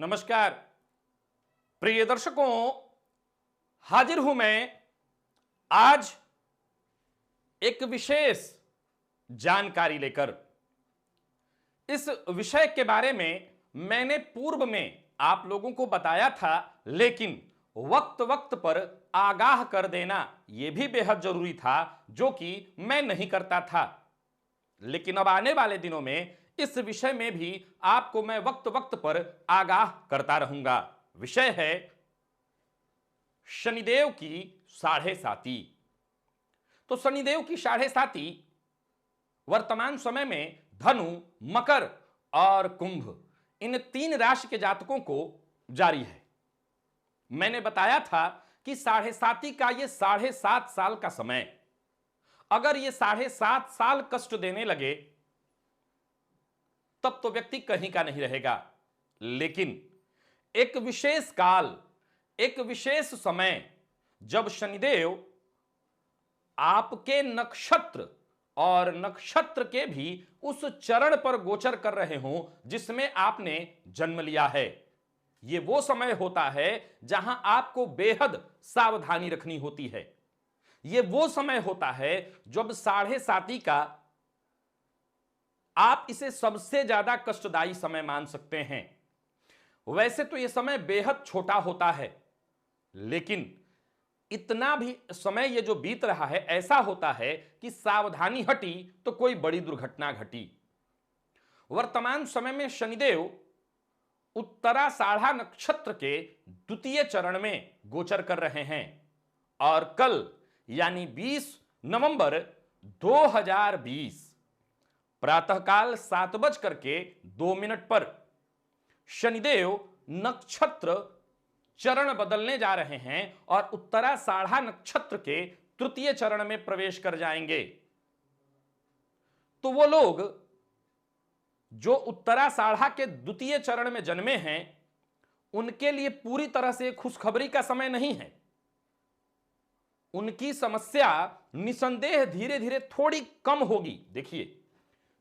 नमस्कार प्रिय दर्शकों, हाजिर हूं मैं आज एक विशेष जानकारी लेकर। इस विषय के बारे में मैंने पूर्व में आप लोगों को बताया था, लेकिन वक्त वक्त पर आगाह कर देना यह भी बेहद जरूरी था, जो कि मैं नहीं करता था। लेकिन अब आने वाले दिनों में इस विषय में भी आपको मैं वक्त वक्त पर आगाह करता रहूंगा। विषय है शनिदेव की साढ़े साती। तो शनिदेव की साढ़े साती वर्तमान समय में धनु, मकर और कुंभ, इन तीन राशि के जातकों को जारी है। मैंने बताया था कि साढ़े साती का यह 7.5 साल का समय, अगर यह 7.5 साल कष्ट देने लगे तब तो व्यक्ति कहीं का नहीं रहेगा। लेकिन एक विशेष काल, एक विशेष समय, जब शनिदेव आपके नक्षत्र और नक्षत्र के भी उस चरण पर गोचर कर रहे हों जिसमें आपने जन्म लिया है, यह वो समय होता है जहां आपको बेहद सावधानी रखनी होती है। यह वो समय होता है जब साढ़े साती का आप इसे सबसे ज्यादा कष्टदायी समय मान सकते हैं। वैसे तो यह समय बेहद छोटा होता है, लेकिन इतना भी समय यह जो बीत रहा है, ऐसा होता है कि सावधानी हटी तो कोई बड़ी दुर्घटना घटी। वर्तमान समय में शनिदेव उत्तराषाढ़ा नक्षत्र के द्वितीय चरण में गोचर कर रहे हैं और कल यानी 20 नवंबर 2020 प्रातःकाल 7:02 पर शनिदेव नक्षत्र चरण बदलने जा रहे हैं और उत्तराषाढ़ा नक्षत्र के तृतीय चरण में प्रवेश कर जाएंगे। तो वो लोग जो उत्तराषाढ़ा के द्वितीय चरण में जन्मे हैं, उनके लिए पूरी तरह से खुशखबरी का समय नहीं है। उनकी समस्या निसंदेह धीरे धीरे थोड़ी कम होगी। देखिए,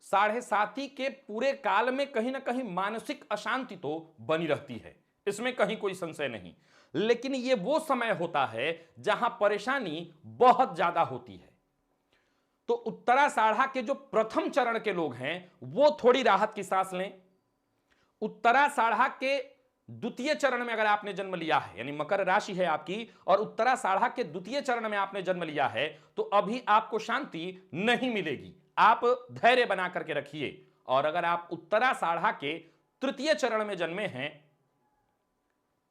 साढ़े साती के पूरे काल में कहीं ना कहीं मानसिक अशांति तो बनी रहती है, इसमें कहीं कोई संशय नहीं। लेकिन यह वो समय होता है जहां परेशानी बहुत ज्यादा होती है। तो उत्तराषाढ़ा के जो प्रथम चरण के लोग हैं वो थोड़ी राहत की सांस लें। उत्तराषाढ़ा के द्वितीय चरण में अगर आपने जन्म लिया है, यानी मकर राशि है आपकी और उत्तराषाढ़ा के द्वितीय चरण में आपने जन्म लिया है, तो अभी आपको शांति नहीं मिलेगी। आप धैर्य बना करके रखिए। और अगर आप उत्तराषाढ़ा के तृतीय चरण में जन्मे हैं,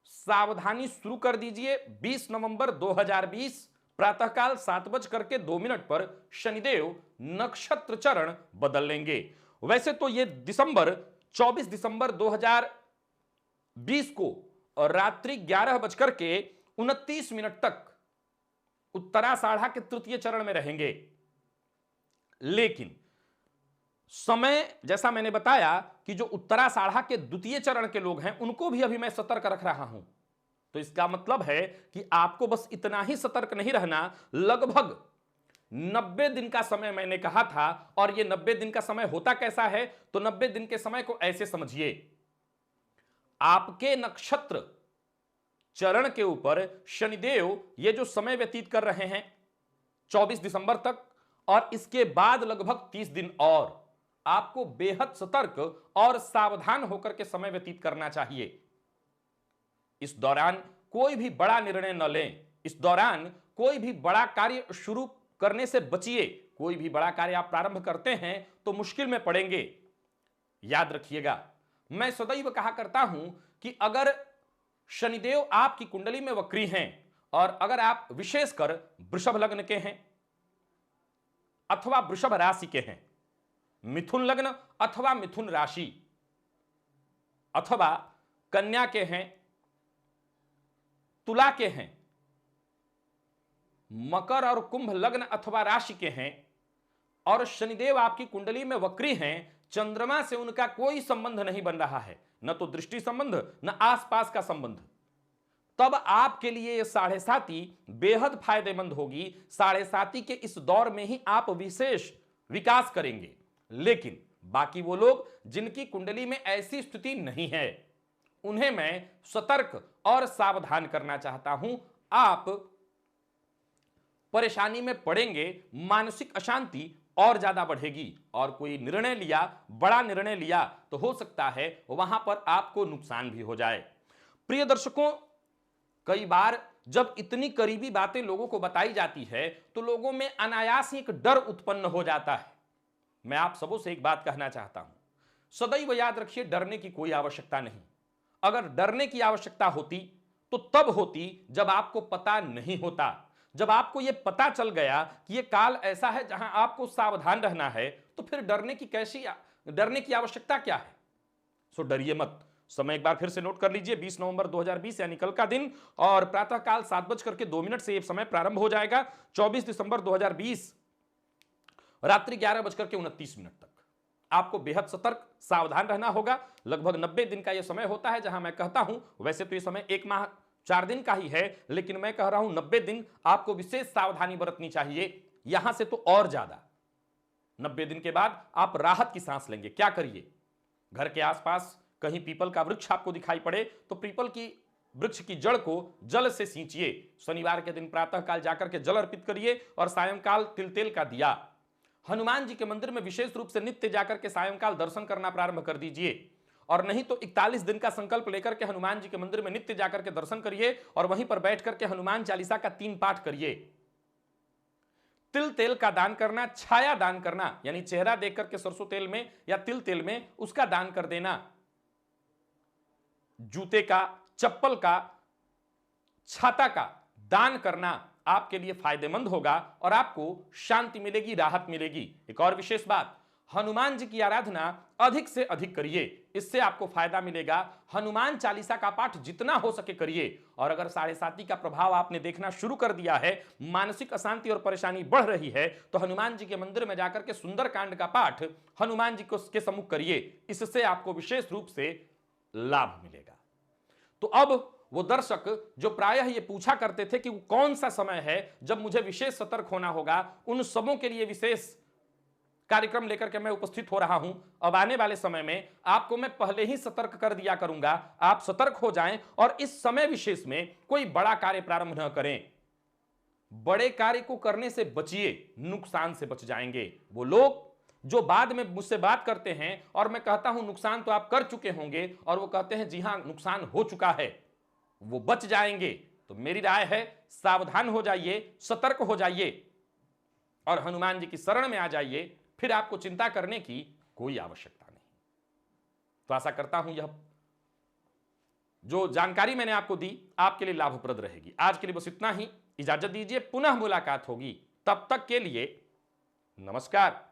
सावधानी शुरू कर दीजिए। 20 नवंबर 2020 प्रातःकाल 7:02 पर शनिदेव नक्षत्र चरण बदल लेंगे। वैसे तो यह 24 दिसंबर 2020 को और रात्रि 11:29 तक उत्तराषाढ़ा के तृतीय चरण में रहेंगे। लेकिन समय, जैसा मैंने बताया कि जो उत्तराषाढ़ा के द्वितीय चरण के लोग हैं उनको भी अभी मैं सतर्क रख रहा हूं। तो इसका मतलब है कि आपको बस इतना ही सतर्क नहीं रहना। लगभग 90 दिन का समय मैंने कहा था, और यह 90 दिन का समय होता कैसा है, तो 90 दिन के समय को ऐसे समझिए। आपके नक्षत्र चरण के ऊपर शनिदेव ये जो समय व्यतीत कर रहे हैं 24 दिसंबर तक, और इसके बाद लगभग 30 दिन और आपको बेहद सतर्क और सावधान होकर के समय व्यतीत करना चाहिए। इस दौरान कोई भी बड़ा निर्णय न लें। इस दौरान कोई भी बड़ा कार्य शुरू करने से बचिए। कोई भी बड़ा कार्य आप प्रारंभ करते हैं तो मुश्किल में पड़ेंगे। याद रखिएगा, मैं सदैव कहा करता हूं कि अगर शनिदेव आपकी कुंडली में वक्री हैं और अगर आप विशेषकर वृषभ लग्न के हैं अथवा वृषभ राशि के हैं, मिथुन लग्न अथवा मिथुन राशि, अथवा कन्या के हैं, तुला के हैं, मकर और कुंभ लग्न अथवा राशि के हैं, और शनिदेव आपकी कुंडली में वक्री हैं, चंद्रमा से उनका कोई संबंध नहीं बन रहा है, न तो दृष्टि संबंध न आसपास का संबंध, तब आपके लिए यह साढ़े साती बेहद फायदेमंद होगी। साढ़े साती के इस दौर में ही आप विशेष विकास करेंगे। लेकिन बाकी वो लोग जिनकी कुंडली में ऐसी स्थिति नहीं है, उन्हें मैं सतर्क और सावधान करना चाहता हूं। आप परेशानी में पड़ेंगे, मानसिक अशांति और ज्यादा बढ़ेगी, और कोई निर्णय लिया, बड़ा निर्णय लिया, तो हो सकता है वहां पर आपको नुकसान भी हो जाए। प्रिय दर्शकों, कई बार जब इतनी करीबी बातें लोगों को बताई जाती है तो लोगों में अनायास ही एक डर उत्पन्न हो जाता है। मैं आप सबों से एक बात कहना चाहता हूं, सदैव याद रखिए, डरने की कोई आवश्यकता नहीं। अगर डरने की आवश्यकता होती तो तब होती जब आपको पता नहीं होता। जब आपको यह पता चल गया कि यह काल ऐसा है जहां आपको सावधान रहना है, तो फिर डरने की आवश्यकता क्या है? सो डरिए मत। समय एक बार फिर से नोट कर लीजिए, 20 नवंबर 2020 यानी कल का दिन, और प्रातःकाल 7:02 से यह समय प्रारंभ हो जाएगा। 24 दिसंबर 2020 रात्रि 11:29 तक आपको बेहद सतर्क, सावधान रहना होगा। लगभग 90 दिन का यह समय होता है, जहां मैं कहता हूं, वैसे तो यह समय 1 माह 4 दिन का ही है, लेकिन मैं कह रहा हूं 90 दिन आपको विशेष सावधानी बरतनी चाहिए। यहां से तो और ज्यादा। 90 दिन के बाद आप राहत की सांस लेंगे। क्या करिए? घर के आसपास कहीं पीपल का वृक्ष आपको दिखाई पड़े तो पीपल की वृक्ष की जड़ को जल से सींचिए। शनिवार के दिन प्रातःकाल जाकर के जल अर्पित करिए और सायंकाल तिल तेल का दिया। हनुमान जी के मंदिर में विशेष रूप से नित्य जाकर के सायंकाल दर्शन करना प्रारंभ कर दीजिए, और नहीं तो 41 दिन का संकल्प लेकर के हनुमान जी के मंदिर में नित्य जाकर के दर्शन करिए और वहीं पर बैठ करके हनुमान चालीसा का 3 पाठ करिए। तिल तेल का दान करना, छाया दान करना, यानी चेहरा देख करके सरसों तेल में या तिल तेल में उसका दान कर देना। जूते का, चप्पल का, छाता का दान करना आपके लिए फायदेमंद होगा और आपको शांति मिलेगी, राहत मिलेगी। एक और विशेष बात, हनुमान जी की आराधना अधिक से अधिक करिए, इससे आपको फायदा मिलेगा। हनुमान चालीसा का पाठ जितना हो सके करिए। और अगर 7.5 का प्रभाव आपने देखना शुरू कर दिया है, मानसिक अशांति और परेशानी बढ़ रही है, तो हनुमान जी के मंदिर में जाकर के सुंदरकांड का पाठ हनुमान जी के सम्मुख करिए। इससे आपको विशेष रूप से लाभ मिलेगा। तो अब वो दर्शक जो प्रायः ये पूछा करते थे कि वो कौन सा समय है जब मुझे विशेष सतर्क होना होगा, उन सबों के लिए विशेष कार्यक्रम लेकर के मैं उपस्थित हो रहा हूं। अब आने वाले समय में आपको मैं पहले ही सतर्क कर दिया करूंगा। आप सतर्क हो जाएं और इस समय विशेष में कोई बड़ा कार्य प्रारंभ न करें। बड़े कार्य को करने से बचिए, नुकसान से बच जाएंगे। वो लोग जो बाद में मुझसे बात करते हैं और मैं कहता हूं नुकसान तो आप कर चुके होंगे, और वो कहते हैं जी हां नुकसान हो चुका है, वो बच जाएंगे। तो मेरी राय है, सावधान हो जाइए, सतर्क हो जाइए और हनुमान जी की शरण में आ जाइए। फिर आपको चिंता करने की कोई आवश्यकता नहीं। तो आशा करता हूं यह जो जानकारी मैंने आपको दी आपके लिए लाभप्रद रहेगी। आज के लिए बस इतना ही, इजाजत दीजिए, पुनः मुलाकात होगी। तब तक के लिए नमस्कार।